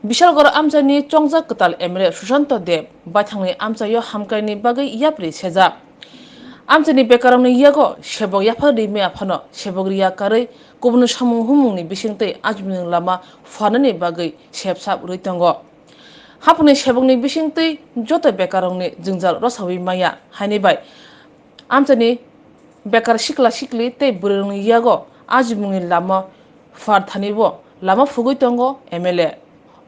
Bishalgor Amjani Chongza Katal MLA Swrangchati Dev Bakkha MLA Hamkwraini Bagwi yapri seja. Amjani bekarangni yago sebok yapari me aphano sebok riya karai kubun samung humungni bisingtei ajming lama fanani bagwi sebsap ruitongo. Hapuni sebokni bisingtei joto bekarangni jingjal rosawi maya haini bai. Amjani bekar sikla sikli tei burungni yago ajmungni lama farthanibo lama fugui tongo MLA.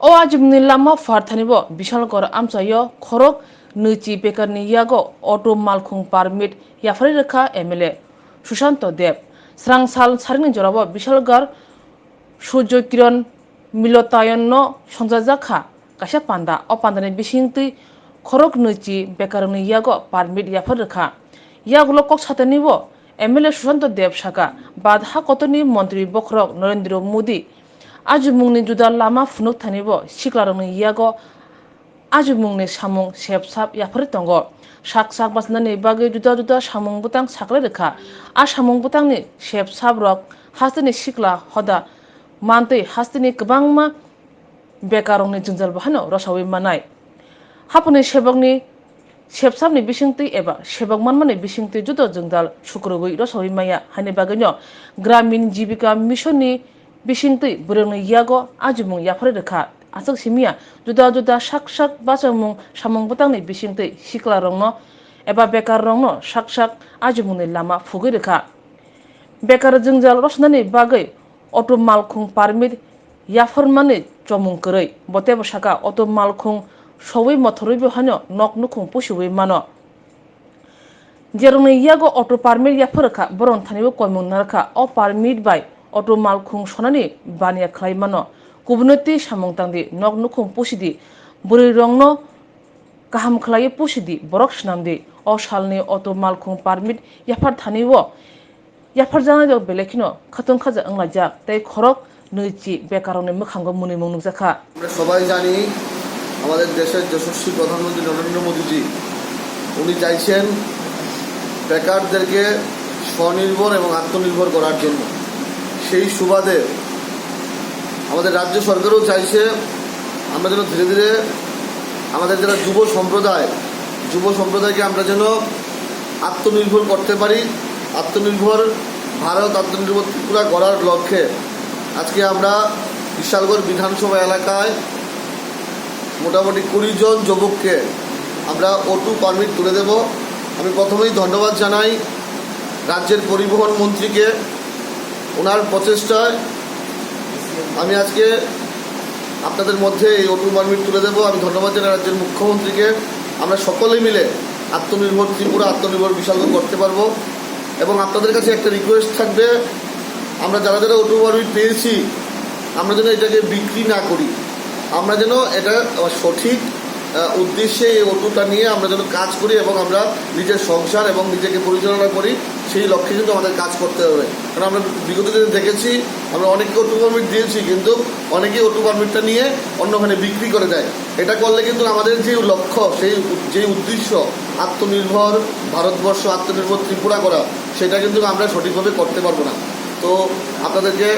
O ajibni lama farthanibo Bishalgor amchayo khorok nuchi bekarni yago auto malkhung permit yafari rekha MLA Swrangchati Dev Srangsal saringni jorabo Bishalgor Surjo Kiran Milotayon no songjajak kaisa panda o pandani bisingtui khorok nuchi bekarni yago permit yafari rekha yagulo kok satanibo MLA Swrangchati Dev saka badha kotoni mantri bokrok Narendra Modi ajumungni juda lama funuk thanibo siklarangni yago ajumungni samung sebsap yapari tongo sak basnani bagwi juda samung butang saklai rekha a samung butangni sebsap rok hastini sikla hoda mantui hastini kwbangma bekarongni jingjal bahano rosawi manai hapuni sebokni sebsapni bisingtui eba sebok manmani bisingtui juda jingjal sukrugui rosawi maya haini bagwino gramin jibika missionni bisingtui burungni yago ajumung yapari rekha asok simia juda sak bachamung samung butangni bisingtui sikla rongno eba bekar rongno sak ajumungni lama fugui rekha bekar jingjal rosnani bagwi auto malkhung permit yaformani chomung kwrui botebo saka auto malkhung sowi mothorui hano nok nukhung pusiwi mano jerungni yago auto permit yaforkha boron thanibo koimung narkha o permit bai auto malkhung sonani baniya khlai mano kubunoti samung tangdi nok nukhung pusidi buri rongno kaham khlai pusidi borok snamdi o salni auto malkhung permit yafar thanibo yafar jana jok belekino khatung khaja anglajak tei khorok nuchi bekaroni mukhango munimung nukjakha আমরা সবাই জানি আমাদের দেশের যশস্বী প্রধানমন্ত্রী নরেন্দ্র মোদীজি উনি চাইছেন বেকারদেরকে স্বনির্ভর এবং আত্মনির্ভর করার জন্য সেই সুবাদে আমাদের রাজ্য সরকারও চাইছে আমরা যেন ধীরে ধীরে আমাদের যারা যুব সম্প্রদায়কে আমরা যেন আত্মনির্ভর করতে পারি আত্মনির্ভর ভারত আত্মনির্ভর ত্রিপুরা করার লক্ষ্যে আজকে আমরা বিশালগড় বিধানসভা এলাকায় মোটামুটি 20 জন যুবককে আমরা O2 পারমিট তুলে দেব। আমি প্রথমেই ধন্যবাদ জানাই রাজ্যের পরিবহন মন্ত্রীকে ওনার প্রচেষ্টায় আমি আজকে আপনাদের মধ্যে এই O2 পারমিট তুলে দেব। আমি ধন্যবাদ জানাই রাজ্যের মুখ্যমন্ত্রীকে। আমরা সকলে মিলে আত্মনির্ভর ত্রিপুরা আত্মনির্ভর বিশালগড় করতে পারবো এবং আপনাদের কাছে একটা রিকোয়েস্ট থাকবে আমরা যারা O2 পারমিট পেয়েছি আমরা যেন এটাকে বিক্রি না করি আমরা যেন এটা সঠিক উদ্দেশ্যে এই O2টা নিয়ে আমরা যেন কাজ করি এবং আমরা নিজের সংসার এবং নিজেকে পরিচালনা করি সেই লক্ষ্যে কিন্তু আমাদের কাজ করতে হবে। কারণ আমরা বিগত দিনে দেখেছি আমরা অনেককে O2 পারমিট দিয়েছি কিন্তু অনেকেই O2 পারমিটটা নিয়ে অন্যখানে বিক্রি করে দেয়। এটা করলে কিন্তু আমাদের যে লক্ষ্য যে উদ্দেশ্য আত্মনির্ভর ভারতবর্ষ আত্মনির্ভর ত্রিপুরা করা সেটা কিন্তু আমরা সঠিকভাবে করতে পারবো না। তো আপনাদেরকে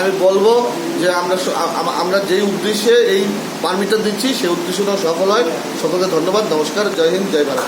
আমি বলবো যে আমরা যেই উদ্দেশ্যে এই পারমিটটা দিচ্ছি সেই উদ্দেশ্যটা সফল হয়। সকলকে ধন্যবাদ। নমস্কার। জয় হিন্দ, জয় ভারত।